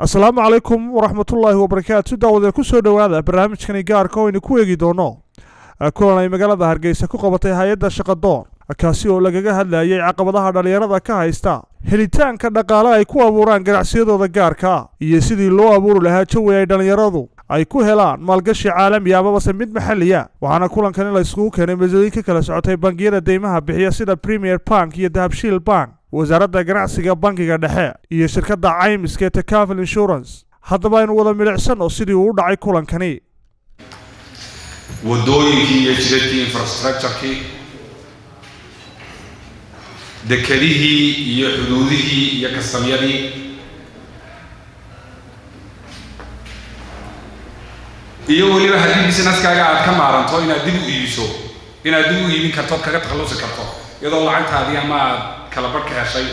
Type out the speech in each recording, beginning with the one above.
asalaamu calaykum waraxmatullaahi wabarakaatu daawada ku soo dhowaada barnaamijkani gaarka oo aynu ku eegi doono kulan ay magaalada hargeysa ku qabatay hay-adda shaqadoon kaasi oo lagaga hadlayay caqabadaha dhalinyarada ka haysta helitaanka dhaqaale ay ku abuuraan ganacsiyadooda gaarka iyo sidii loo abuuri lahaa jawi ay dhalinyaradu ay ku helaan maalgashi caalami amabase mid maxalliya waxaana kulankan la isugu keenay mas'uuliyiin ka kala socotay bangiyada deymaha bixiya sida Premier Bank iyo Dahabshiil Bank wasaaradda ganacsiga bankiga dhexe iyo shirkadda caymiska ee Takaful Insurance haddaba aynu wada milicsan oo sidii uu u dhacay kulankani wadooyinkii iyo jidadkii infrastructure-kii dekedihii iyo xuduudihii iyo kastamyadii iyo weliba haddii businesskaaga aad ka maaranto inaad dib u iibiso inaad dib u iibin karto kaga takhalusi karto iyadoo lacagtaadii ama aad kala barka heshay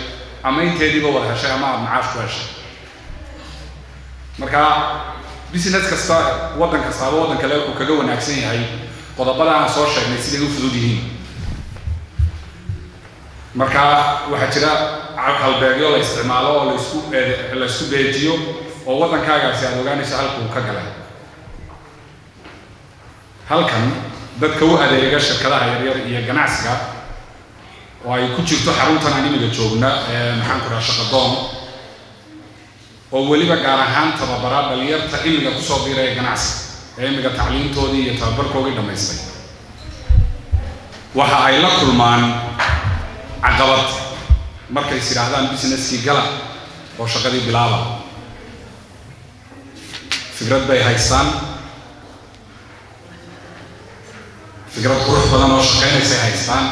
ama inteediiba wada heshay ama aad macaash ku heshay marka business kasta waddan kastaaba waddan kale uu kaga wanaagsan yahay qodobada aan soo sheegnay siday u fudud yihiin marka waxaa jira halbeegyo la isticmaalo oo la isku beejiyo oo waddankaagaasi aad ogaanayso halka uu ka galay halkan dadka u adeega shirkadaha yaryar iyo ganacsiga oo ay ku jirto xaruntan aan imiga joogna maxaan ku dhahaa shaqadoon oo weliba gaar ahaan tababara dhalinyarta imiga kusoo biiraya ganacsi ee imiga tacliintoodii iyo tababarkoodii dhammaystay waxa ay la kulmaan caqabad markay is yidhaahdaan businesskii gala oo shaqadii bilaaba fikrad bay haystaan fikrad qurux badan oo shaqaynaysay haystaan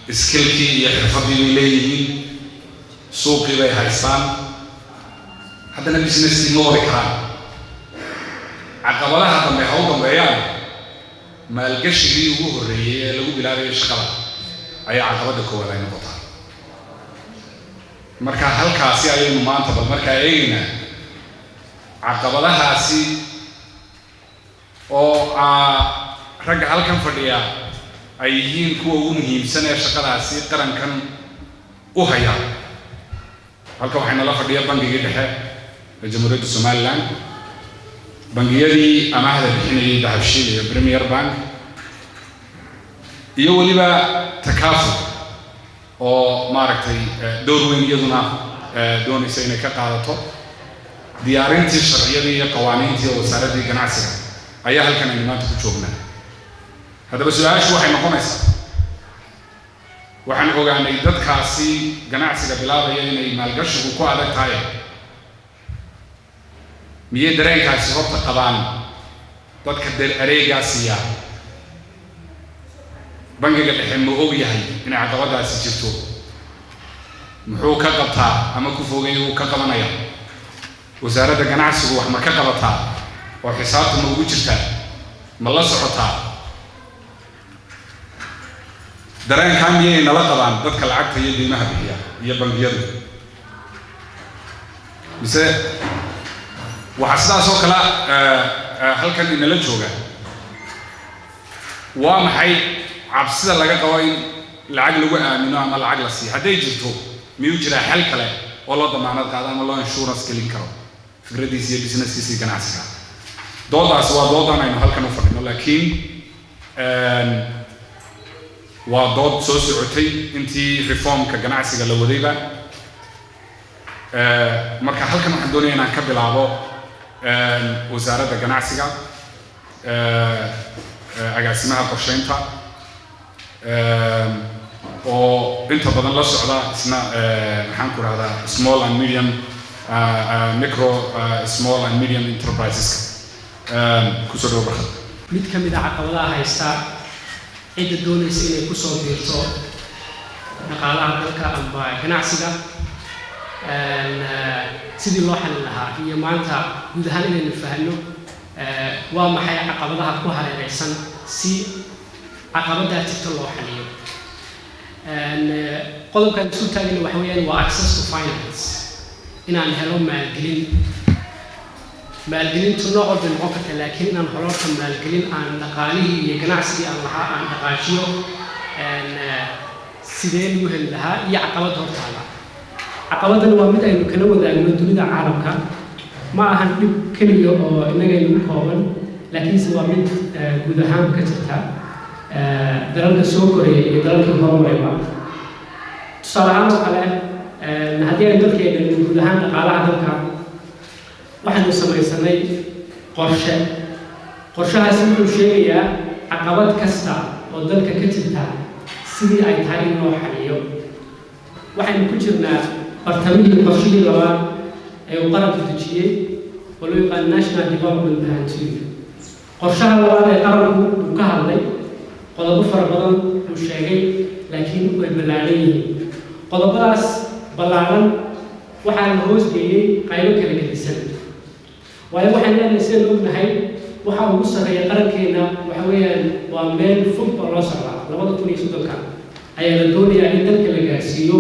iskilkii iyo xirfadii bay leeyihiin suuqii bay haystaan haddana businesskii ma wadi karaan caqabadaha dambe ha u dambeeyaan maalgashigii ugu horreeyey ee lagu bilaabayo shaqada ayaa caqabadda koowaad ay noqotaa marka halkaasi ayaynu maanta bal markaa eegaynaa caqabadahaasi oo ragga halkan fadhiya ay yihiin kuwa ugu muhiimsan ee shaqadaasi qarankan u haya halka waxayna la fadhiya bangigii dhexe ee jamhuuriyadda Somaliland bangiyadii amaahda bixinayay Dahabshiil iyo Premier Bank iyo weliba Takaful oo maaragtay door weyn iyaduna doonaysa inay ka qaadato diyaarintii sharciyadii iyo qawaaniintii wasaaradda ganacsiga ayaa halkan aynu maanta ku joognaa haddaba su-aashu waxay noqonaysaa waxaan ogaanay dadkaasi ganacsiga bilaabaya inay maalgashigu ku adag tahay miyay dareenkaasi horta qabaan dadka adeegaasiya bangiga dhexe ma og yahay inay caqabadaasi jirto muxuu ka qabtaa ama ku fogay uu ka qabanaya wasaaradda ganacsigu wax ma ka qabataa oo xisaabta ma ugu jirtaa ma la socotaa dareenkan miyay nala qabaan dadka lacagta iyo deymaha bixiya iyo bangiyadu mise waxaa sidaas oo kale halkan inala jooga waa maxay cabsida laga qabo in lacag lagu aamino ama lacag la siiyo hadday jirto miyuu jiraa xal kale oo loo damaanad qaado ama loo insurance gelin karo fikradiisa iyo businesskiisa iyo ganacsiga doodaas waa doodan aynu halkan u fadhino laakiin waa dood soo socotay intii reformka ganacsiga la wadayba marka halkan waxaan doonayaa inaan ka bilaabo wasaaradda ganacsiga agaasimaha qorsheynta oo inta badan la socda isna maxaan ku rahdaa small and medium small and medium enterprises kusoo dhawo barkad mid ka mid ah caqabadaha haysta cidda doonaysa inay ku soo biirto dhaqaalaha dalka ama ganacsiga sidii loo xalin lahaa iyo maanta guud ahaan inaynu fahanno waa maxay caqabadaha ku hareeraysan si caqabadaha jirta loo xaliyo qodobkan isu taagana waxa weeyaan waa access to finance inaan helo maalgelintu nooc walba noqon karta laakiin inaan hororta maalgelin aan dhaqaalihii iyo ganacsigii aan lahaa aan dhaqaajiyo sidee lagu heli lahaa iyo caqabad hortaala caqabadani waa mid aynu kala wadaagno dunida caalamka ma ahan dhib keliya oo innaga inagu kooban laakiinse waa mid guud ahaan ka jirta dalalka soo koraya iyo dalalka horumarayba tusaale ahaan oo kale haddii ay dalkeena guud ahaan dhaqaalaha dalka waxaynu samaysanay qorshahaasi wuxuu sheegayaa caqabad kasta oo dalka ka jirta sidii ay tahay in loo xaliyo waxaynu ku jirnaa bartamihii qorshihii labaad ee uu qaranku dejiyey oo loo yaqaan National Development Plan 2 qorshaha labaad ee qaranku uu ka hadlay qodobo fara badan uu sheegay laakiin way ballaaran yihiin qodobadaas ballaaran waxaa la hoos geeyey qaybo kala gedisan waayo waxaan leenahay sidaan ognahay waxa ugu sarreeya qarankeena waxa weeyaan waa meel fog oo loo socda 2030 ayaa la doonayaa in dalka la gaarsiiyo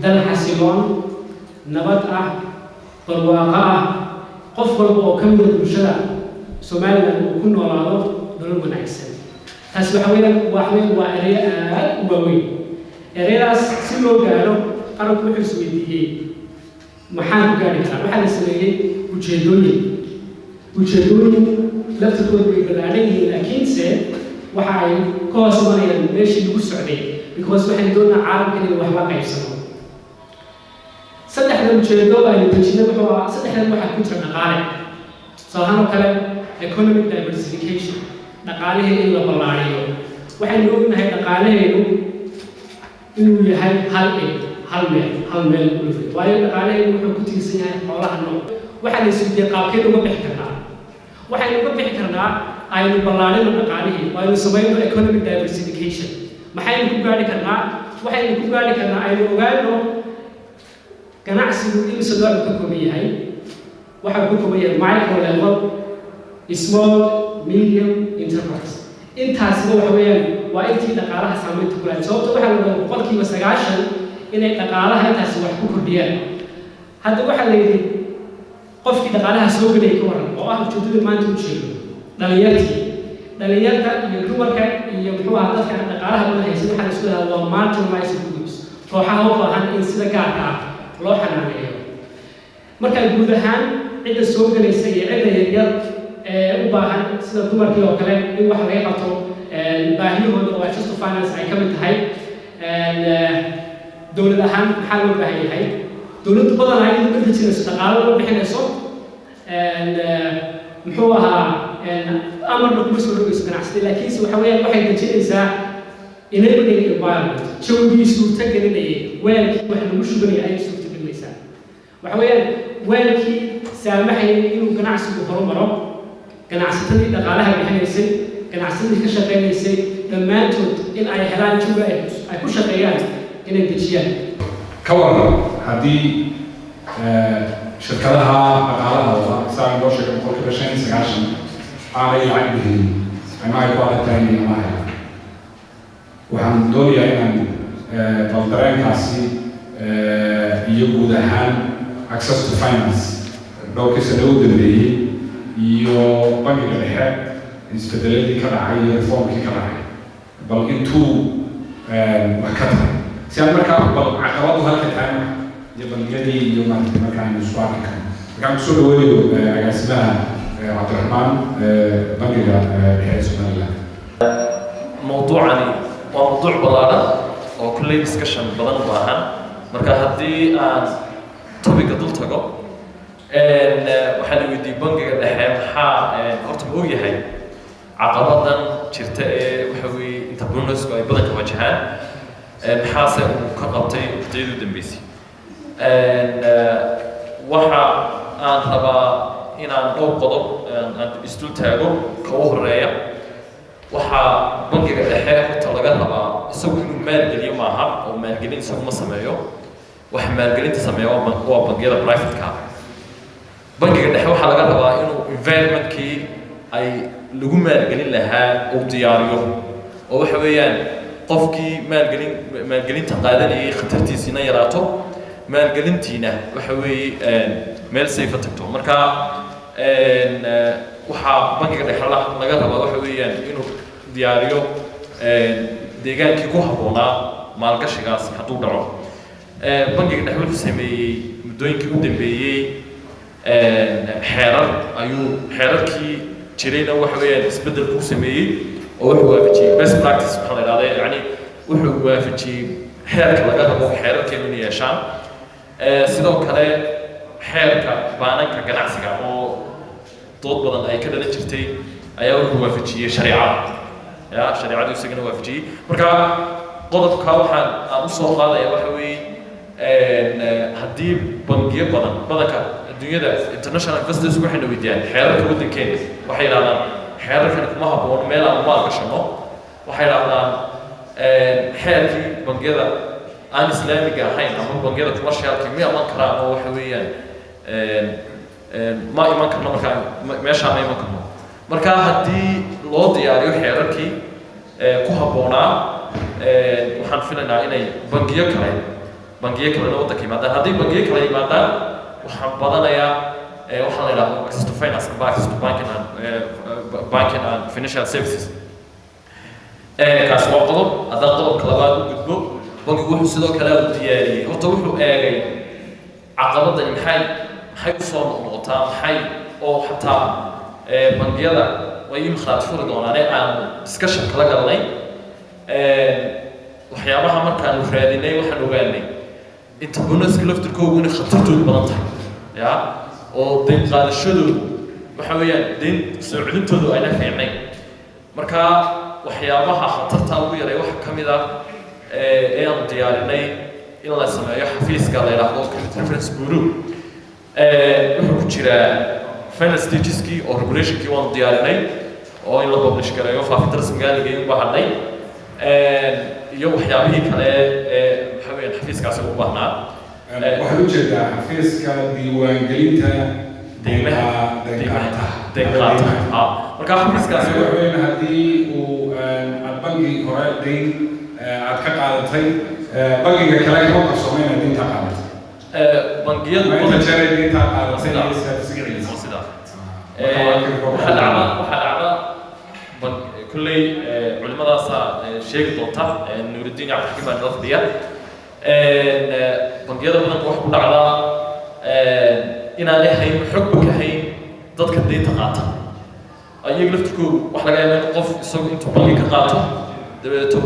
dal xasiloon nabad ah barwaaqo ah qof walba oo ka mid ah bulshada Soomaaliland uu ku noolaado nolol wanaagsan taasi waxa weeyaan waa ereyo aad u waaweyn ereyadaas si loo gaaro qaranku wuxuu isweydiiyey maxaan ku gaari karaa waxaa la sameeyey ujeedooyin laftirkooda way ballaaran yihiin laakiinse waxa ay ka hoos imanayaan meeshii lagu socday because waxaan doonaa caalamka inay waxba qaybsano saddexda ujeedo aynu dejinay wuxuu ahaa saddexdan waxaa ku jira dhaqaale tusaalahaan oo kale economic diversification dhaqaalihii in la ballaariyo waxaynu ognahay dhaqaalaheenu inuu yahay hal meel kulufid waayo dhaqaalaheenu wuxuu ku tiirsan yahay xoolaha nool waxaa la isweydiiyey qaabkeed uga bixi karnaa waxaynu uga bixi karnaa aynu ballaarino dhaqaalihii aynu samayno economic diversification maxaynu ku gaari karnaa waxaynu ku gaari karnaa aynu ogaano ganacsigu inuu nooc ka kooban yahay waxaa ku kooban yahay micro level small medium enterprise intaasba waxa weeyaan waa intii dhaqaalaha saamaynta ku lahayd sababta waxaa la dhahaa boqolkiiba 90 inay dhaqaalaha intaasi wax ku kordhiyaan hadda waxaa la yidhi qofkii dhaqaalaha soo gelay ka waran oo ah ujeedada maanta u jeedo dhalinyarta iyo dumarka iyo muxuu ahaa dadka dhaqaalaha badan haysan waxaa la isku dhahaa waa marginalized groups kooxaha u baahan in sida gaarka ah loo xanaaneeyo marka guud ahaan cidda soo gelaysa iyo cidda yaryar u baahan sida dumarkii oo kale in wax laga qabto baahiyahooda oo access to finance ay ka mid tahay dowlad ahaan maxaa loo baahan yahay dowladdu badanaa iyadu ka dejinayso dhaqaalo loo bixinayso muxuu ahaa amarna kuma soo dhogayso ganacsiga laakiinse waxa weeyaan waxay dejinaysaa enabling environment jawgii suurtagelinayay weelkii wax lagu shubanaya ayay suurtagelinaysaa waxa weeyaan weelkii saamaxayay inuu ganacsigu horumaro ganacsatadii dhaqaalaha bixinaysay ganacsadii ka shaqaynaysay dhammaantood in ay helaan jawi ay ku shaqeeyaan inay dejiyaan ka waran haddii shirkadaha dhaqaalaha wada saa loo sheegay boqolkiiba 95 aanay lacag bixin ama ay ku adagtahay inay amaahayaan waxaan doonayaa inaan baldareenkaasi iyo guud ahaan access to finance dhowrkii sano u dambeeyey iyo bangiga dhexe isbedeladii ka dhacay iyo reformkii ka dhacay bal intuu wax ka tahay si aan markaa bal caqabadu halka tahay iyo bangiyadii iyo markaan isku arki karno markaan kusoo dhaweynayo agaasimaha cabdiraxmaan bangiga dhexe Somaliland mawduucani waa mawduuc ballaaran oo kulley discussion badan u baahan marka haddii aan topiga dul tago waxaa la weydiiyey bangiga dhexe maxaa horta ma ogyahay caqabadan jirta ee waxa weeye entrepreneursku ay badanka wajahaan maxaase uu ka qabtay waqtiyadii u dambeysay waxa aan rabaa inaan dhowr qodob aan isdul taago ka u horeeya waxaa bangiga dhexe horta laga rabaa isagu inuu maalgeliyo maaha oo maalgelin isagu ma sameeyo waxa maalgelinta sameeya waa bangiyada private-ka bangiga dhexe waxaa laga rabaa inuu environmentkii ay lagu maalgelin lahaa uu diyaariyo oo waxa weeyaan qofkii maalgelinta qaadanayay khatartiisina yaraato maalgelintiina waxa weeye meel safe tagto marka waxaa bangiga dhexe laga rabaa waxa weeyaan inuu diyaariyo deegaankii ku habboonaa maalgashigaas hadduu dhaco bangiga dhexe wuxuu sameeyey muddooyinkii u dambeeyey xeerarkii jirayna waxa weeyaan isbeddel ku sameeyey oo wuxuu waafajiyey best practice waxaa la idhahdaa yacni wuxuu waafajiyey xeerka laga rabo xeerarkeenu inay yeeshaan sidoo kale xeerka baananka ganacsiga oo dood badan ay ka dhalan jirtay ayaa wuxuu waafajiyey shareecada shareecadu isagana waafajiyey marka qodobka waxaan aan usoo qaadaya waxa weeye haddii bangiyo badanka adduunyada international investors waxayna weydiiyaan xeerarka waddankeena waxay yidhahdaan xeerarkani kuma habboon meel aan maal gashano waxay yidhahdaan xeerkii bangiyada aan islaamiga ahayn ama bangiyada commercialka ma iman karaan oo waxa weeyaan ma iman karno markaa meeshaa ma iman karno marka haddii loo diyaariyo xeerarkii ku habboonaa waxaan filaynaa inay bangiyo kalena waddanka yimaadaan haddii bangiyo kale yimaadaan waxaan badanayaa waxaa la yidhahdo access to finance amba access to banking and financial services kaas waa qodob haddaan qodobka labaad u gudbo bangigu wuxuu sidoo kale u diyaariyey horta wuxuu eegay caqabadani maxay usoo noqnoqotaa maxay oo xataa bangiyada way ii markhaati furi doonaane aan discussion kala galnay waxyaabaha markaanu raadinay waxaan ogaanay entrepreneurska laftirkoogu inay khatartoodu badan tahay oo deyn qaadashadoodu waxa weeyaan deyn soo celintoodu ayna fiicnayn marka waxyaabaha khatarta ugu yaray waxa ka mid ah ee aanu diyaarinay in la sameeyo xafiiska la yidhaahdo credit reference bureau wuxuu ku jiraa final stageskii oo regulationkii waanu diyaarinay oo in la publish gareeyo faafinta rasmiga ligay u baahanay iyo waxyaabihii kale waxa weeyaan xafiiskaasi u baahnaa waxaad u jeedaa xafiiska diiwaangelinta deeqaata marka xafiiskaasi waxa weeyaan haddii uu aad bangi hore deyn aad ka qaadatay bangiga kale kama qarsoomeyna deynta qaadatay bangiyadu inta jeer deynta qaadatay waxaa dhacda kulley culimadaasaa sheegi doonta nuuridiin cabdixakiim baa nala fadhiya bangiyada badanka waxa ku dhacdaa inaanay hayn xogba ka hayn dadka deynta qaata iyaga laftirkoodu wax laga yaaba in qof isagu intuu bangi ka qaato dabeeto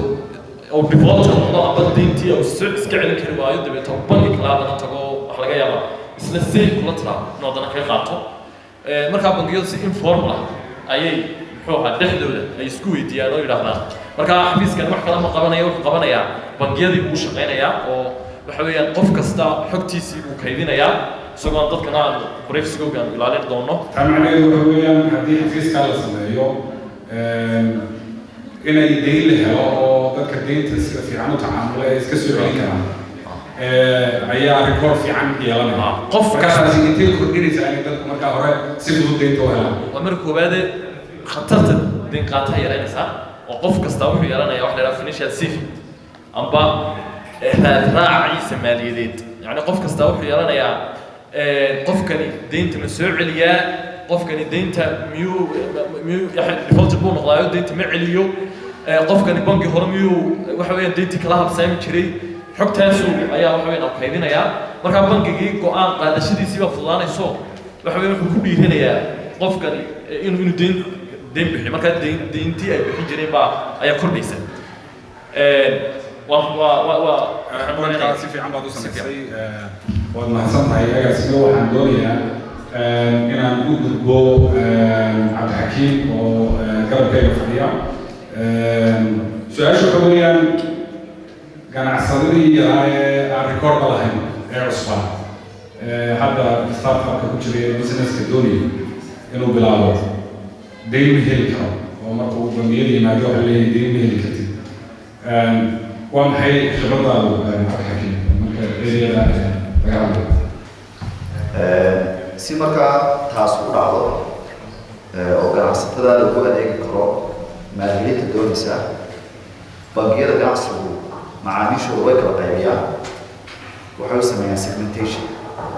oo default noqdo amba deyntii oo iska celin kari waayo dabeeto bangi kale haddana tago wax laga yaaba isla sale kula tiraa inuu haddana kaga qaato markaa bangiyadu si informal ah ayay muxuu ahaa dhexdooda ay isku weydiiyaan oo yidhaahdaan markaa xafiiskan wax kale ma qabanaya wuxuu qabanayaa bangiyadii buu shaqaynayaa oo waxa weeyaan qof kasta xogtiisii buu kaydinayaa isagoo aan dadkana aan privacy-googa aan ilaalin doono taa macnaheedu waxa weeyaan haddii xafiiskaa la sameeyo inay deyn la helo oo dadka deynta sida fiican u tacaamula ee iska soo celin karaan ayaa record fiican yeelanaya qofkaasi intay kordhinaysaa inay dadku markaa hore si fudud deynta u helaan waa marka koowaade khatarta deyn qaataha yaraynaysaa oo qof kasta wuxuu yeelanayaa wax la yidhaha financial safety amba raaciisa maaliyadeed yacni qof kasta wuxuu yeelanayaa qofkani deynta ma soo celiyaa qofkani deynta miyuu defaulted buu noqdaayo deynta ma celiyo qofkani bangi hore miyuu waxa weeyaan deyntii kala habsaami jiray xogtaasu ayaa waxa weeyaan kaydinayaa markaa bangigii go-aan qaadashadiisii baa fududaanayso waxa weeyaan wuxuu ku dhiiranayaa qofkani inuu deyn bixiyo markaa deyntii ay bixin jireen baa ayaa kordhaysa si fiican baad u samaysay waad mahadsantahay agaasiga waxaan doonayaa inaan u gudbo cabdixakiim oo garabkayga fadhiya su-aasha waxa weeyaan ganacsadadii yaraa ee aan recordba lahayn ee cusbaa hadda startupka ku jiray businesska doonaya inuu bilaabo deyn ma heli karo oo marka uu bangiyada yimaado waxa leeyahay deyn ma heli kartid waa maxay khibradaadu cabdixakiim marka ereyada laga hadlayo si markaa taas u dhacdo oo ganacsatada lagu adeegi karo maalgelinta doonaysa bangiyada ganacsigu macaamiishooda way kala qaybiyaan waxay u sameeyaan segmentation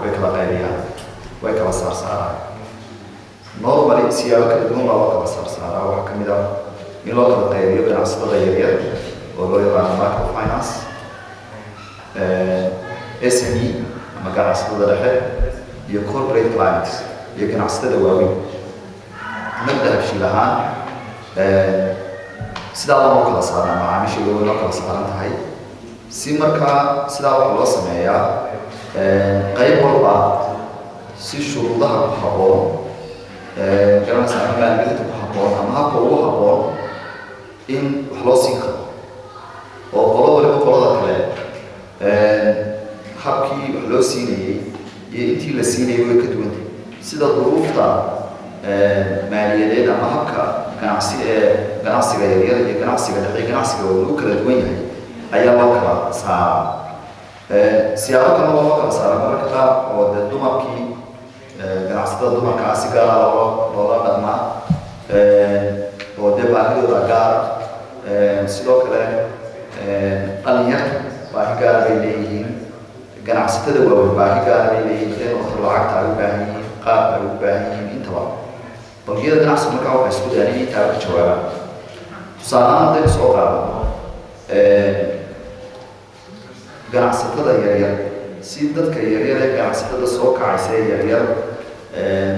way kala qaybiyaan way kala saarsaaraan normally siyaabo kala duwan baa loo kala saarsaaraa waxaa ka mid ah in loo kala qaybiyo ganacsatada yaryar oo loo yaqaano microfinance SME ama ganacsatada dhexe iyo corporate clients iyo ganacsatada waaweyn nabda habshiil ahaan sidaa loo kala saaraa macaamiisha loo kala saaran tahay si markaa sidaa waxa loo sameeyaa qayb walba si shuruudaha ku habboon garanaysaa ama maalgelinta ku habboon ama habka ugu habboon in wax loo siin karo oo qolo waliba qolada kale habkii wax loo siinayey iyo intii la siinayay way ka duwantay sida duruufta maaliyadeed ama habka ganacsi ganacsiga yaryar iyo ganacsiga dhexe ganacsiga uu kala duwan yahay ayaa loo kala saaraa siyaabo kale loo kala saaraa marka qaar oo dee dumarkii ganacsatada dumarkaa si gaara loola dhaqmaa oo dee baahidooda gaar sidoo kale dhalinyarta baahi gaara bay leeyihiin ganacsatada waaweyn baahi gaara bay leeyihiin oo lacagta ay u baahan yihiin qaabka ay u baahan yihiin intaba bangiyada ganacsiga markaa waxay isku dayaan inay taa ka jawaabaan tusaalahaan haddaynu soo qaadano ganacsatada yaryar si dadka yaryar ee ganacsatada soo kacaysa ee yaryar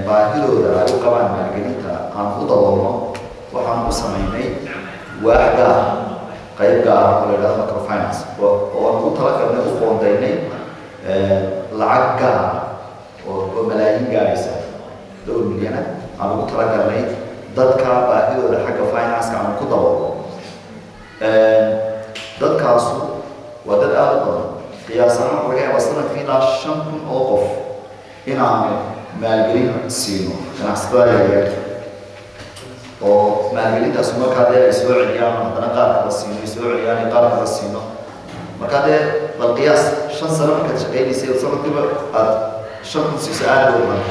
baahidooda ay u qabaan maalgelinta aan u daboolno waxaan u samaynay waax gaar qayb gaar oo la yidhahdo microfinance oo aan u talagalnay u qoondaynay lacag gaar oo malaayiin gaaraysa dhowr milyana aan ugu talagalnay dadka baahidooda xagga finance-ka aan ku daboolno dadkaasu waa dad aada u badan qiyaas ahaan laga yaaba sanadkii ilaa 5,000 oo qof inaanu maalgelin siino ganacsatada yaryar oo maalgelintaasu markaa dee ay soo celiyaan haddana qaarka la siino ay soo celiyaan ay qaarka la siino markaa dee bal qiyaas 5 sano markaad shaqaynaysay sanadkiiba aada 5,000 siiso aada u badan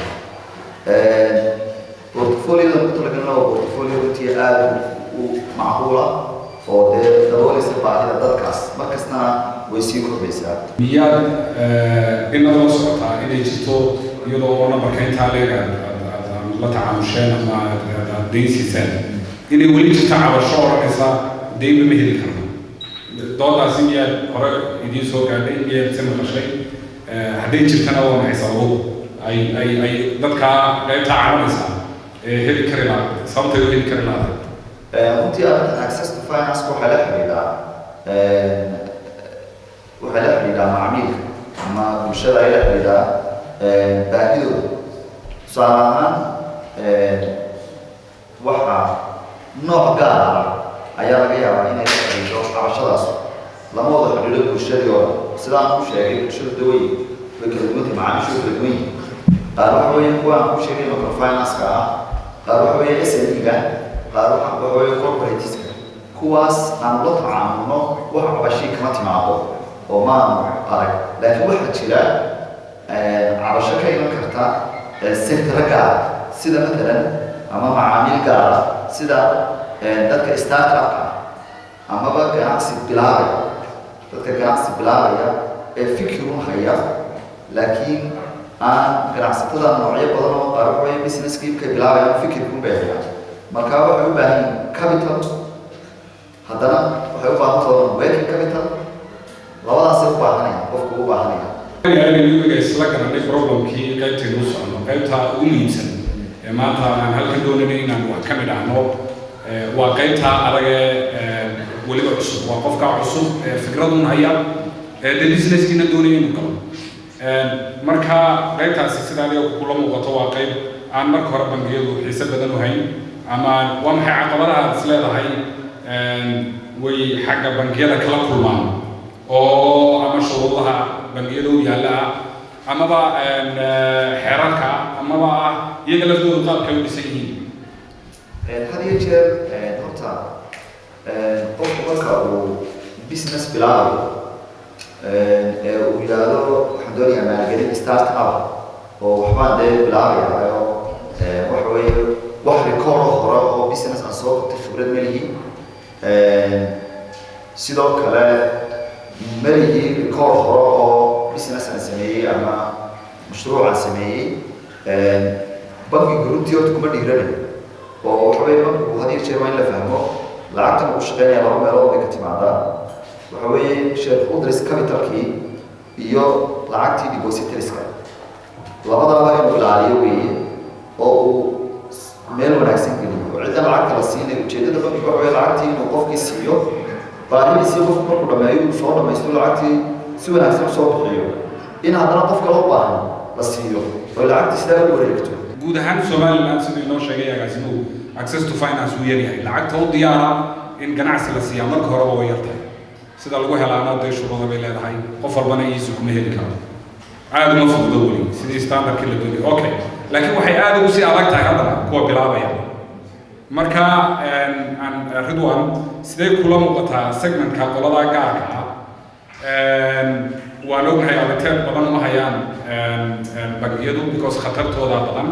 portfolio ku talagalna waa portfolio runtii aada u macquula oo dee daboolaysa baahida dadkaas markastana way sii kordhaysaa miyaad inaad la socotaa inay jirto iyadoo nambarka intaa leeg aad la tacaamusheen ama aad daynsiiseen inay weli jirto cabasho odhanaysa daynba ma heli karno doodaasi miyaad hore idiin soo gaadhay miyaad si maqashay hadday jirtana waa maxay sababu ay dadkaa qaybtaa cabanaysa heli kari lahaa sababtay u heli kari lahaa runtii arrintan access to finance waxaa la xidhiidhaa macmiilka ama bulshada ay la xidhiidhaa baahidooda tusaale ahaan waxaa nooc gaar ah ayaa laga yaabaa inay la xidhiidho cabashadaas lama wada xidhiidho bulshadii oo sidaan ku sheegay bulshada dawey way kala duwantay macaamiishu way kala duwan yihiin qaar waxa weeye kuwaan ku sheegay microfinance-ka ah qaar waxa weeye SME-ga qaar waxa weeye corporate-iska kuwaas aan la tacaamulno wax cabashii kama timaado oo maanu arag laakiin waxaa jira cabasho ka iman karta sector gaar sida matalan ama macaamiil gaar sida dadka startup-ka amaba ganacsi bilaabaya dadka ganacsi bilaabaya ee fikirun haya laakiin aan ganacsatada noocyo badan oo qaar waxa weeye business-kiibka bilaabayaan fikirkun bay hayaan marka waxay u baahan yihiin capital haddana waxay u baahan doonaan working capital labadaasay u baahanayaan qofku u baahanaya iyaga isla garanay problemkii qaybtaynu u socono qaybta ugu muhiimsan ee maanta aan halkan doonayna inaan wax ka midhahno waa qaybta adage weliba cusub waa qofka cusub fikradun haya dee businesskiina doonaya inuu galo marka qaybtaasi sidaa adiga kula muuqato waa qayb aan marka hore bangiyadu xiise badan u hayn ama waa maxay caqabadaha aad is leedahay way xagga bangiyada kala kulmaan oo ama shuruudaha bangiyada u yaalla ah amaba xeerarka amaba ah iyaga laftoodu qaabkay u dhisan yihiin had iyo jeer horta qofku marka uu business bilaabayo uu yidhaahdo waxaan doonayaa maalgelin start up oo waxbaan dee bilaabaya oo waxa weeye wax record hore oo business aan soo qabtay khibrad ma lihi sidoo kale ma lihi record hore oo business aan sameeyey ama mashruuc aan sameeyey bankiga runtii horta kuma dhiiranayo oo waxa weeye bankigu had iyo jeer waa in la fahmo lacagtan uu shaqeynaya laba meelood bay ka timaadaa waxa weeye shareholders capitalkii iyo lacagtii depositories-ka labadaba inuu ilaaliyo weeye oo uu meel wanaagsan geliyo oo cidda lacagta la siinayo ujeeddada bankiga waxa weeye lacagtii inuu qofkii siiyo baahidiisii qofku markuu dhammeeyo uu soo dhammaysto lacagtii si wanaagsan usoo bixiyo in haddana qofka loo baahan la siiyo oo lacagtii sidaa u wareegto guud ahaan Somaliland sidii noo sheegay agaasimuhu access to finance uu yaryahay lacagta u diyaara in ganacsi la siiyaa marka hore oo yartay sida lagu helaana dee shuruudo bay leedahay qof walbana iisu kuma heli karo aad uma fududa weli sidii standardkii la doonay okay laakiin waxay aad ugu sii adag tahay haddana kuwa bilaabaya marka Ridwan sidee kula muuqataa segmentka qolada gaarka ah waan ognahay abateed badan uma hayaan bangiyadu because khatartooda badan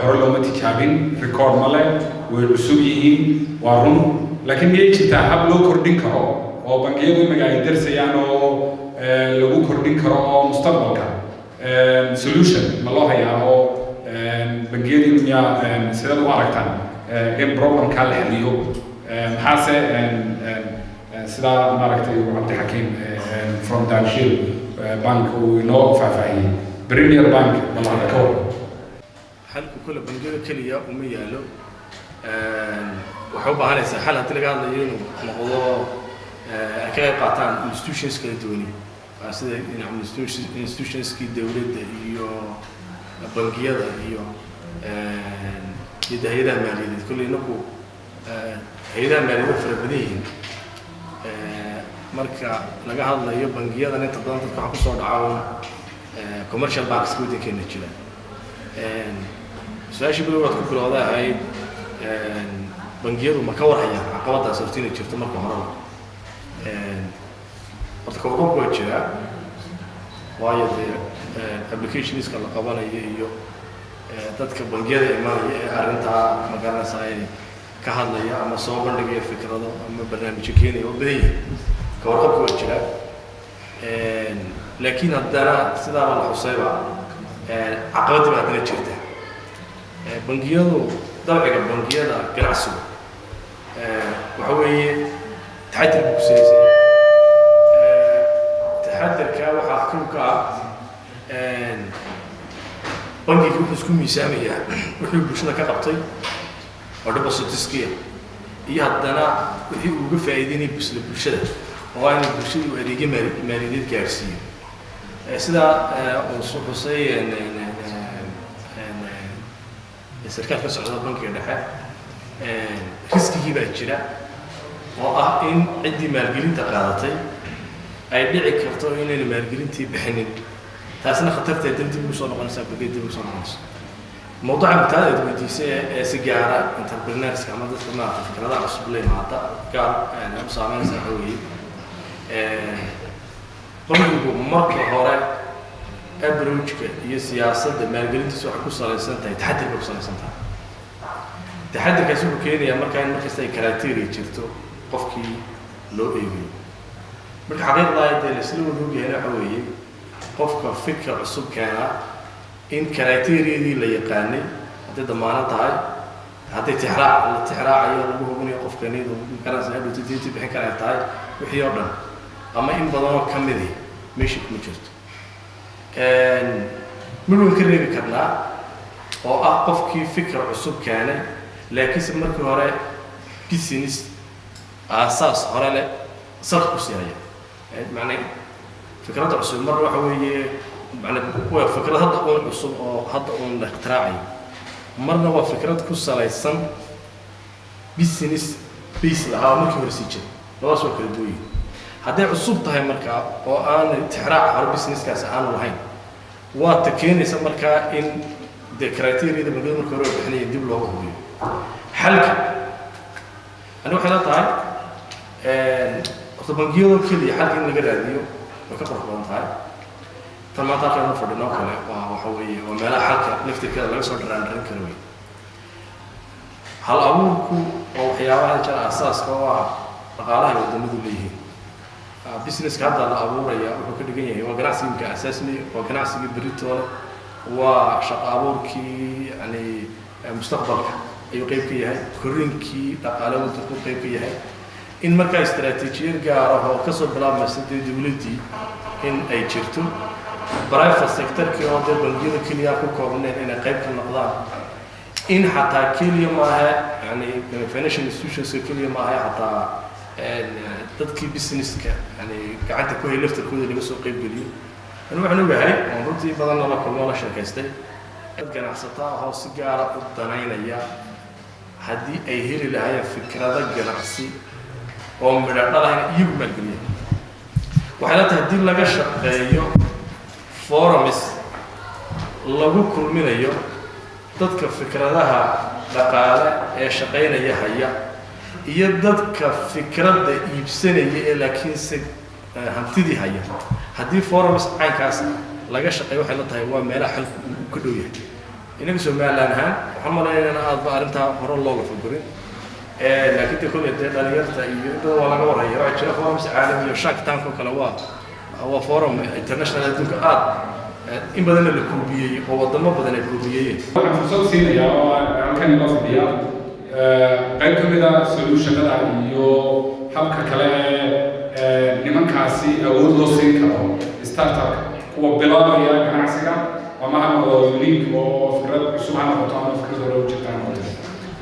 hore looma tijaabin record ma leh way cusub yihiin waa run laakiin miyay jirtaa hab loo kordhin karo oo bangiyadu imaga ay darsayaan oo lagu kordhin karo oo mustaqbalka solution ma loo hayaa oo bangiyadu miyaa sidaad u aragtaan in problemka la xaliyo maxaase sidaa maaragtay cabdixakiim from Dahabshiil bank uu inoo faahfaahiyey Premier Bank malaha ka hor halku kula bangiyada kaliya uma yaalo waxay u baahanaysaa xal haddii laga hadlayo inuu noqdo ay ka qayb qaataan institutions kala duwani sida institutionskii dowladda iyo bangiyada iyo hay-adaha maaliyadeed kolley inaku hay-adaha maaliyadeed fara badan yihiin marka laga hadlayo bangiyadan inta badan dadka waxaa kusoo dhaco commercial banks waddankeena jira su-aashii bada waad ku bilowda ahayd bangiyadu ma ka warhayaan caqabadaas horta inay jirto marka horeba horta kawaqabku waa jiraa waayo dee applicationska la qabanayo iyo dadka bangiyada imaanaya ee arrintaa magaranaysaa ay ka hadlaya ama soo bandhigaya fikrado ama barnaamijyo keenaya oo badan yihin kawarqabku waa jiraa laakiin haddana sidaaba la xusayba caqabadii baa haddana jirta bangiyadu dabciga bangiyada ganacsigu waxa weeye taxadir buu ku salaysan taxadirka waxaa kow ka ah bangiga wuxuu isku miisaamayaa wuxuu bulshada ka qabtay oo depositorskia iyo haddana wixii uu uga faa'iideynayay bulshada oo ayna bulshada u adeegyo maaliyadeed gaarsiiyo sidaa uu xusay sarkaal ka socda bankiga dhexe riskigii baa jira oo ah in ciddii maalgelinta qaadatay ay dhici karto inayna maalgelintii bixinin taasna khatarteeda dib ugu soo noqonaysaa bangiyada dib ugu soo noqonaysa mawduuca mutaada aad weydiisay ee si gaara entrepreneurska ama dadka maarata fikradaha cusub la yimaada gaar u saameynaysa waxa weeye bangigu marka hore approachka iyo siyaasadda maalgelintiisa waxay ku salaysan tahay taxadir bay ku salaysan tahay taxadirkaas wuxuu keenayaa markaa in markasta ay criteria jirto qofkii loo eegayo marka xaqiiqdaa dee laisla wada ogyahayna waxa weeye qofka fikra cusub keenaa in criteria-dii la yaqaanay hadday damaano tahay hadday tixraacayo lagu hubinayo qofkani garanaysa hadhowta diinta bixin kara ay tahay wixii oo dhan ama in badanoo ka midi meesha kuma jirto midwan ka reebi karnaa oo ah qofkii fikra cusub keenay laakiinse markii hore business aasaas hore leh sarf ku siiyaya macnay fikradda cusub mar waxa weeye waa fikrad hadda uun cusub oo hadda uun la ikhtiraacay marna waa fikrad ku salaysan business base lahaa markii hore sii jiray labadaas waa kala duwan yihiin hadday cusub tahay markaa oo aan tixraac hore businesskaasi aanu lahayn waa ta keenaysa markaa in dee criteria-da bangiyada markii hore bixinaya dib looga hubiyo xalka ani waxay la tahay horta bangiyadoo keliya xalka in laga raadiyo way ka qurux badan tahay tan maanta halkaan u fadhinoo kale waa waxa weeye waa meelaha xalka laftirkeeda laga soo dharaandharin kara wey hal abuurku oo waxyaabaha jira asaaska oo ah dhaqaalaha ay wadamadu leeyihiin businesska hadda la abuuraya wuxuu ka dhigan yahay waa ganacsiga asaasmi waa ganacsiga beritoole waa shaqo abuurkii yani mustaqbalka ayuu qayb ka yahay korriinkii dhaqaale waddanku qayb ka yahay in markaa istaraatiijiyad gaar ah oo kasoo bilaabmaysa dee dowladdii in ay jirto private sector-kii oo dee bangiyada keliya ku koobnayd inay qayb ka noqdaan in xataa keliya maaha yani financial institutionska keliya maaha xataa dadkii businesska yani gacanta ku hay laftarkooda laga soo qayb geliyo ani waxaan ogahay oon runtii badanna la kulmo la sheekaystay dad ganacsataa ahoo si gaara u danaynaya haddii ay heli lahaayeen fikrado ganacsi oo midho dhalahayn iyagu maalgeliya waxay la tahay haddii laga shaqeeyo forums lagu kulminayo dadka fikradaha dhaqaale ee shaqaynaya haya iyo dadka fikradda iibsanaya ee laakiinse hantidii haya haddii forums caynkaas laga shaqeeyo waxay la tahay waa meelaha xalku uu ka dhow yahay inaga Somaliland ahaan waxaan malaynaynaa aadba arrintaa hore looga fagurin laakiin ta kulli dee dhalinyarta iyo dad waa laga warhaya waxaa jira forums caalami iyo Shark Tank oo kale waa forum international adduunka aad in badan la kuubiyey oo wadamo badan ay kuubiyeen waxaan fursad siinayaa oo halkan la fadhiya qayb ka mid ah solutionada iyo habka kale nimankaasi awood loo siin karo startup kuwa bilaabaya ganacsiga ama ha noqdo link oo fikrad cusub ha noqoto ama fikrad hore u jirtaan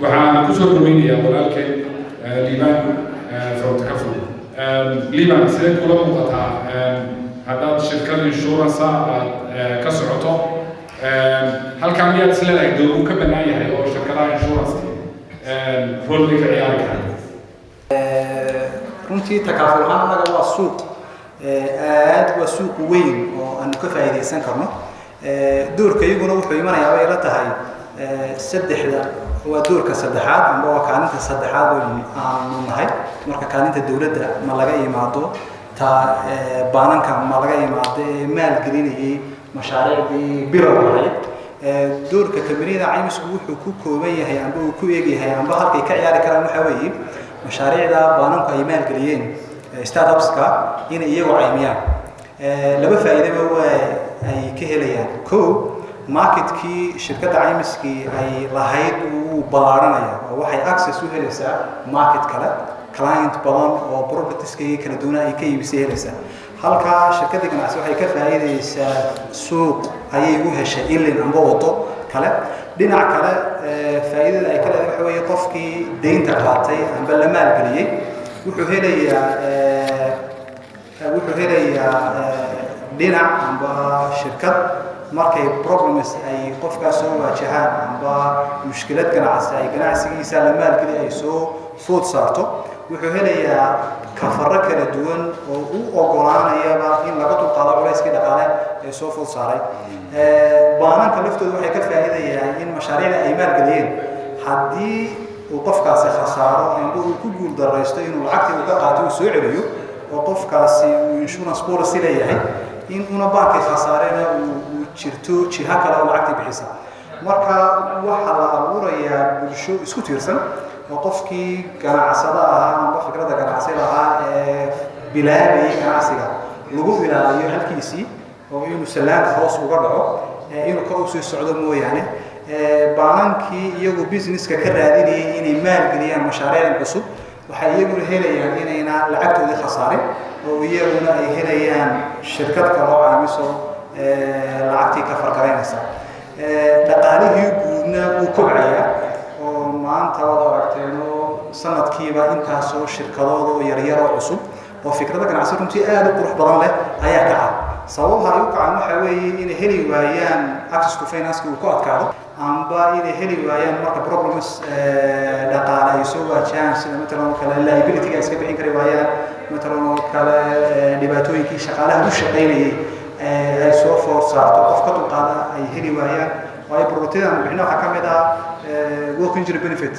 waxaan kusoo dhaweynayaa walaalkeen liibaan from takaful liibaan sidee kula muuqataa haddaad shirkad insurance aad ka socoto halkaa miyaad isleedahay doogu ka bannaan yahay oo shirkadaha insurance rol bay ka ciyaari karaan runtii takaaful ahaan anaga waa suuq aad waa suuq weyn oo aanu ka faa'iidaysan karno doorka iyaguna wuxuu imanayaa bay la tahay saddexda waa doorka saddexaad ama waa kaalinta saddexaad aanu nahay marka kaalinta dowladda ma laga imaado ta baananka ma laga imaado maalgelinayay mashaariicdii bilow ahayd doorka kabaniyada caymisku wuxuu ku kooban yahay amba uu ku eeg yahay amba halkay ka ciyaari karaan waxaa weeye mashaariicda baananku ay maalgeliyeen startupska inay iyagu caymiyaan laba faa'iidaba waa ay ka helayaan kow marketkii shirkadda caymiskii ay lahayd uu ballaaranaya oo waxay access u helaysaa market kale client badan oo propertieska kala duwan ay ka iibisay helaysaa halka shirkadda ganacsi waxay ka faa'iideysaa suuq ayay u heshay ilin amba wado kale dhinac kale faa'iidada ay ka leedahay waxa weeye qofkii deynta qaatay amba la maalgeliyay wuxuu helayaa dhinac amba shirkad markay problems ay qofkaas soo waajahaan amba mushkilad ganacsi ay ganacsigiisa la maalgeli ay soo food saarto wuxuu helayaa kafaro kala duwan oo u ogolaanayaba in laga dulqaado culayskii dhaqaale ee soo food saaray baananka laftooda waxay ka faa'iidayaan in mashaariicda ay maalgeliyeen haddii uu qofkaasi khasaaro amba uu ku guul daraysto inuu lacagtii uu ka qaato uu soo celiyo oo qofkaasi uu insurance policy leeyahay in una baankii khasaarena uu jirto jiha kale oo lacagtii bixisa marka waxaa la abuurayaa bulsho isku tiirsan oo qofkii ganacsada ahaa amba fikradda ganacsi lahaa ee bilaabayay ganacsiga lagu ilaaliyo halkiisii oo inuu salaanta hoos uga dhaco inuu kor u sii socdo mooyaane baanankii iyagu businesska ka raadinayay inay maalgeliyaan mashaariic cusub waxay iyaguna helayaan inayna lacagtoodii khasaarin oo iyaguna ay helayaan shirkad kale oo caymiso lacagtii ka fargaraynaysa dhaqaalihii guudna wuu kobcayaa oo maanta wada aragteeno sanadkiiba intaasoo shirkadood oo yaryar oo cusub oo fikrada ganacsi runtii aad u qurux badan leh ayaa kaca sababaha ay u kacaan waxaa weeye inay heli waayaan access to finance uu ku adkaado amba inay heli waayaan marka problems dhaqaale ay soo waajahaan sida matalan oo kale liability-ga iska bixin kari waayaan matalan oo kale dhibaatooyinkii shaqaalaha u shaqaynayay ay soo food saarto qof ka dulqaada ay heli waayaan waayo brotidan bixina waxaa ka mid ah work injury benefit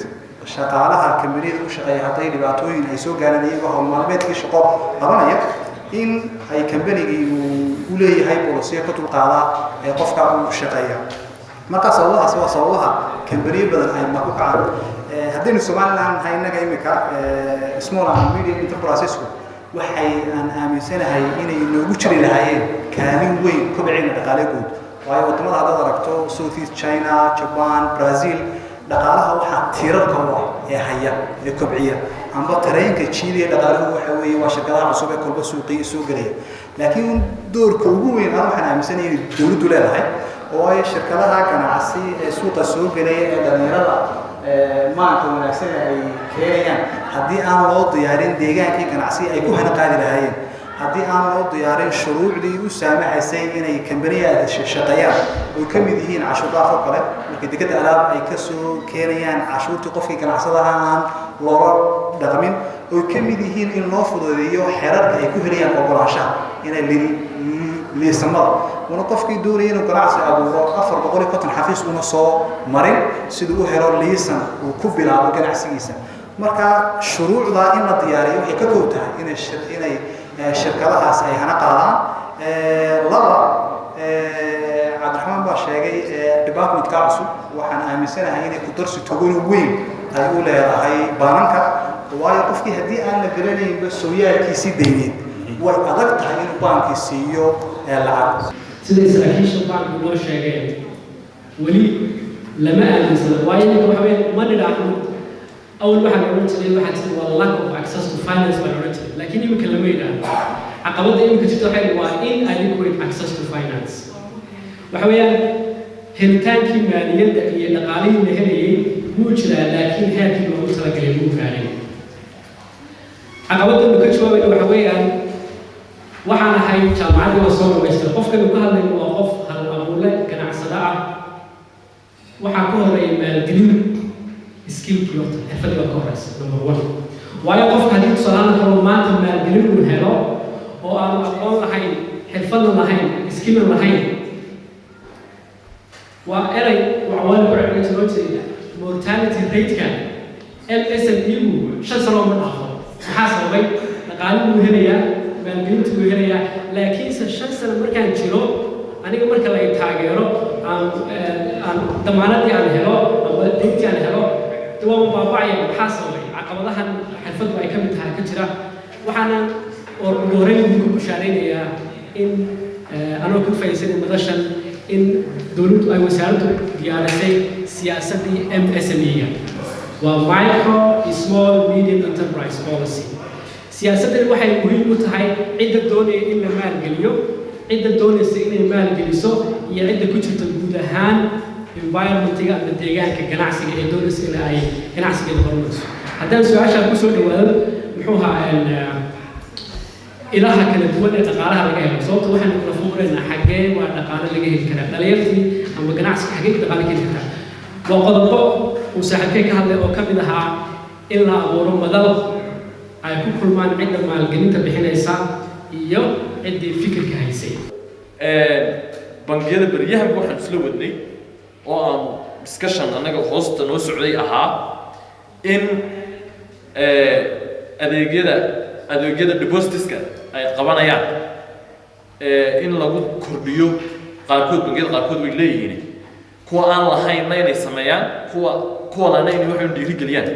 shaqaalaha kambaniyada u shaqeeya hadday dhibaatooyin ay soo gaaraan iyagoo hawl maalmeedkii shaqo qabanaya in ay kambanigii u leeyahay bolosiyo ka dulqaada ee qofka uu shaqeeya marka sababahaas waa sababaha kambaniyo badan ay ma ku kacaan haddaynu Somaliland nahay innaga imika small and medium enterprises-ku waxay aan aaminsanahay inay noogu jiri lahaayeen kaalin weyn kobcina dhaqaale guud waayo wadamada haddaad aragto Southeast China, Japan, Brazil dhaqaalaha waxaa tiirarka u ah ee haya ee kobciya amba tareenka jiidaya dhaqaaluhu waxa weeye waa shirkadaha cusub ee kolba suuqiya soo gelaya laakiin doorka ugu weyn aan waxaan aaminsanahay inay dowladdu leedahay oo ay shirkadaha ganacsi ee suuqa soo gelaya ee dhalinyarada maanka wanaagsan ay keenayaan haddii aan loo diyaarin deegaankii ganacsi ay ku hana qaadi lahaayeen haddii aan loo diyaarin shuruucdii u saamaxaysay inay kambaniyada shaqeeyaan oo ka mid yihiin cashuur dhaaf oo kale marka degada alaab ay ka soo keenayaan cashuurtii qofkii ganacsadaha aan looga dhaqmin oo ka mid yihiin in loo fududeeyo xeerarka ay ku helayaan ogolaanshaha inay liisamada una qofkii doonaya inuu ganacsi abuuro 450 xafiis una soo marin siduu u helo liisan uu ku bilaabo ganacsigiisa marka shuruucda in la diyaariyo waxay ka koob tahay inay shirkadahaas ay hana qaadaan laba cabdiraxmaan baa sheegay departmentka cusub waxaan aaminsanahay inay ku darsi togan weyn ay u leedahay baananka waayo qofkii haddii aan la garanaynba sooyaalkiisii deyneed way adag tahay inuu baankii siiyo lacag sida saraakiisha baanku loo sheegeen weli lama aaminsana waayo ninka waxa weeye ma nidhaahno أول واحد يقول واحد هو lack of access to finance minority لكن يمكن لما يدعم عقبات يمكن تتوحد هو inadequate access to finance وحويا هلتان كمالية دقيقة نقالين نهريين موجودة لكن هذه الموضوع تلقى مو فعلي عقبات إنه كل شوية وحويا وحنا هاي جامعة وصول ويستر قف كانوا كهلا وقف هالأمور كان عصلاء وحكوها رأي الجنين skill كيوت حرفة الكورس نمبر 1 ويا قف هذه صلاة كرومات من الجنين والهلا هو أنا أقول لهاي حرفة لهاي skill لهاي وأري وعوال بعمل تلوتي mortality rate كان MSME شن سنة من آخر حاسة بي نقالين مهنية من الجنين مهنية لكن شن سنة مركان جيرو أنا كمركان لا يتاجروا عن ضمانتي عن هلا أو دينتي عن هلا دوام بابايا حاسة عقباتها حرفت وأي كم تها كتيرة وحنا ورورين بيكون مشارين يا إن أنا كنت فايزين مدرسة إن دولت أي وسائل ديارسي سياسة MSME ومايكرو small medium enterprise policy سياسة الواحد مهم متهاي عدة دوني إلا مال جليو عدة دوني سئلين مال جليسو هي عدة كتير تبودهان environment تيجا نتيجة كجناعسي إدونس إلى أي جناعسي كدبرنس حتى السؤال شاب كسر الوالد محوها إلها كانت دولة تقالها لجاه صوت واحد نفور إن حاجة وتقال لجاه الكلام دليلتي أما جناعسي حاجة تقال لجاه الكلام وقد وساعد كيك هذا وكبدها إلا أبورم بدل أيكون كل ما عندما الجنين تبحين إنسان يو عندي فكر كهيسي بنجيل بريهم بوحن سلودني oo discussion anaga hoosta noo socday ahaa in adeegyada depositska ay qabanayaan in lagu kordhiyo qaarkood bangiyada qaarkood way leeyihiin kuwa aan lahayn inay sameeyaan kuwa lana inay wax u dhiirigeliyaan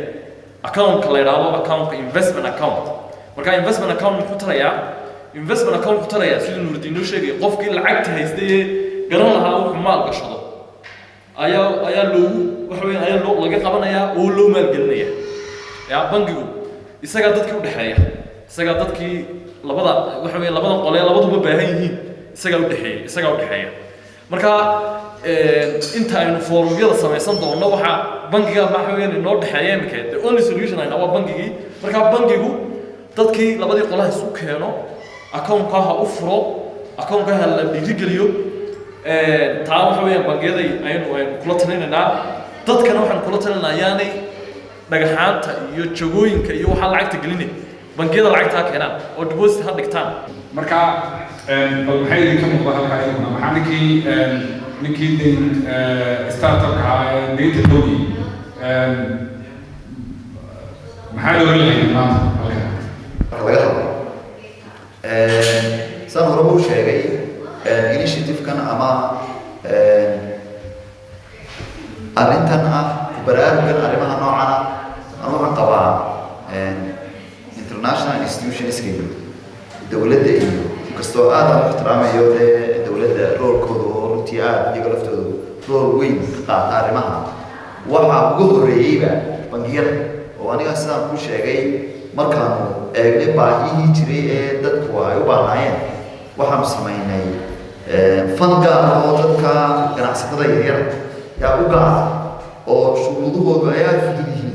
account la yiraahdo account investment account marka investment account wuxuu tarayaa sidoo Nuurdiin sheegay qofkii lacagta haystay garan lahaa uu maal gashado ayaa loo laga qabanayaa oo loo maalgelinaya yaa bangigu isaga dadkii u dhaxeeya isaga dadkii labada qole labaduba baahan yihiin isaga u dhaxeeya marka inta aynu foorumyada samaysan doono waxa bangiga noo dhaxeeya imika the only solution ayna waa bangigii marka bangigu dadkii labadii qolaha isu keeno account-ka ha u furo account-ka ha la dhiirigeliyo taa waxa weeyaan bangiyada aynu kula talinaynaa dadkana waxaan kula talinaynaa yaanay dhagaxaanta iyo jagooyinka iyo waxa lacagta gelinay bangiyada lacagta keenaan oo deposit ha dhigtaan marka bal maxay idinka muuqda halkaa iyaguna maxaa ninkii den startup-ka ahaa deynta doonayay maxaa looga leeyahay maanta halkaa laga hadlo saan hore uu sheegay initiative-kan ama arrintan baraarugan arrimaha noocan ama waxaan qabaa international institutions-ka iyo dowladda iyo kastoo aad aan ixtiraamayo dowladda roolkooda oo runtii aad iyaga laftooda rool weyn ka qaata arrimaha waxaa uga horreeyeyba bangiyada oo aniga sidaan ku sheegay markaanu eegnay baahiyihii jiray ee dadku ay u baahnaayeen waxaanu samaynay fan gaar ah oo dadka ganacsatada yaryar yaa u gaar oo shuruudahoodu ay aad fudud yihiin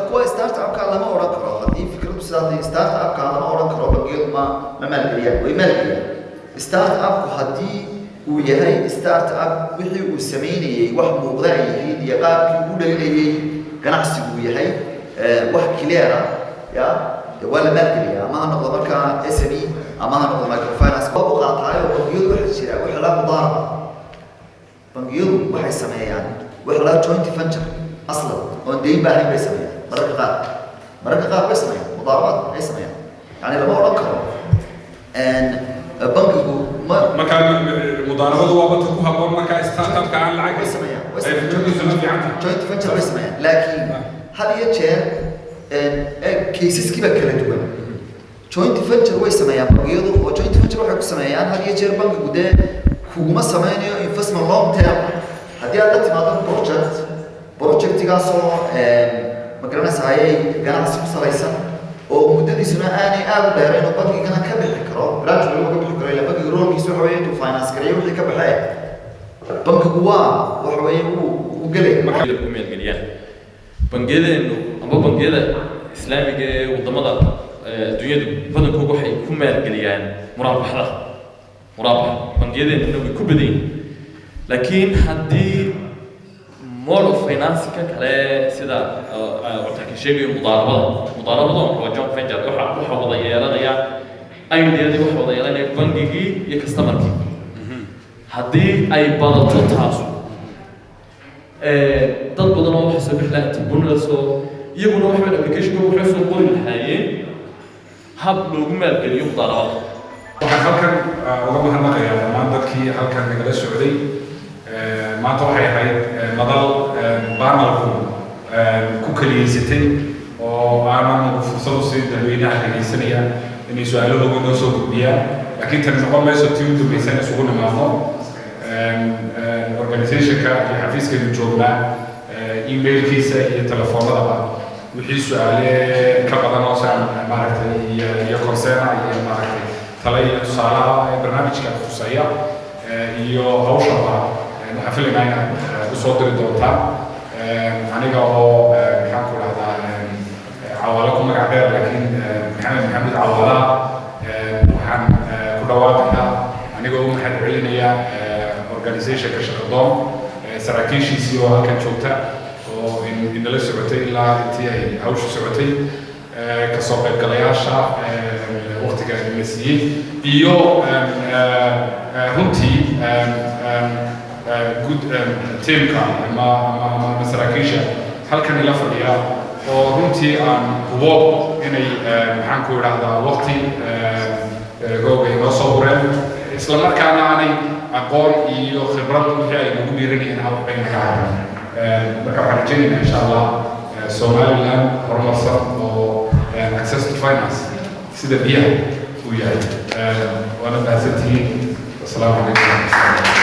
kuwa startup-ka lama odhan karo haddii fikradu sidaas startup-ka lama odhan karo bangiyadu ma maalgeliyaan way maalgeliyaan startup-ku haddii uu yahay startup wixii uu samaynayey wax muuqda ay yihiin iyo qaabkii uu dhalinayey ganacsigu uu yahay wax clear ah ya waa la maalgeliyaa ama ha noqdo markaa SME ama ha noqdo microfinance waa u qaataayo bangiyadu waxa jira wax la mudaaraba bangiyadu waxay sameeyaan wax la joint venture aslan oo deyn baahan bay sameeyaan mararka qaar bay sameeyaan mudaarabaad ay sameeyaan yani lama odhan karo bankigu markaa mudaarabadu waa badka ku habboon markaa startup-ka aan lacag way sameeyaan joint venture bay sameeyaan laakiin had iyo jeer caseskiiba kala duwan joint venture way sameeyaan bangiyadu oo joint venture waxay ku sameeyaan had iyo jeer bankigu dee kuguma sameynayo investment long term haddii aad la timaado projectigaasoo magaranaysaayay ganacsi ku salaysan oo muddadiisuna aanay aad u dheerayn oo bankigana ka bixi karo gradually ka bixi karo ila bankiga roolkiisa waxa weeye intuu finance gareeyo wixii ka baxee bankigu waa waxa weeye uu gelay markay ku maalgeliyaan bangiyadeennu ama bangiyada islaamiga ee wadamada dunyadu badankoodu waxay ku maalgeliyaan muraabaxda bangiyadeennu way ku badan yihiin laakiin haddii mode of finance-ka kale sida waxaan ka sheegayo mudaarabada waa joint venture waxa wada yeelanaya ideadii waxa wada yeelanaya bangigii iyo customerkii haddii ay badato taasu dad badan oo waxay soo bixi lahaa tibunaasoo iyaguna waxay application-ka waxay soo qori lahaayeen hab loogu maalgeliyo mudaarabada waxaan halkan uga mahadnaqayaa dhammaan dadkii halkan nagala socday maanta waxay ahayd madal baanalku ku keliyeysatay oo aanan fursad u siin dadweynaha dhegeysanaya inay su-aalahooga noo soo gudbiyaan laakiin tani noqon mayso tii u dambaysan isugu nimaadno organizationka iyo xafiiskaynu joognaa emailkiisa iyo telefoonadaba wixii su-aale ka badan oo saan maaragtay iyo concerna iyo maaragtay tala iyo tusaalaha ee barnaamijka khuseeya iyo hawshaba waxaan filaynaa inaad usoo diri doontaan aniga oo maxaan ku dhahdaa cawaalo ku magac dheer laakiin maxamed cawaala waxaan ku dhawaaqayaa aniga oo u mahad celinaya organizationka shaqadoon saraakiishiisii oo halkan joogta oo inala socotay ilaa intii ay hawshu socotay kasoo qaybgalayaasha waqtiga la siiyey iyo runtii good teamka ama saraakiisha halkan ila fadhiya oo runtii aan hubo inay maxaan ku idhaahdaa waqti googa inoo soo hureen isla markaana aanay aqoon iyo khibrad wixii ay nagu dhiiranayeen ay naga hayan marka waxaan rajaynaynaa insha allah somaliland horumarsan oo access to finance sida biyaha uu yahay waana mahadsantihiin wasalaamu calaykum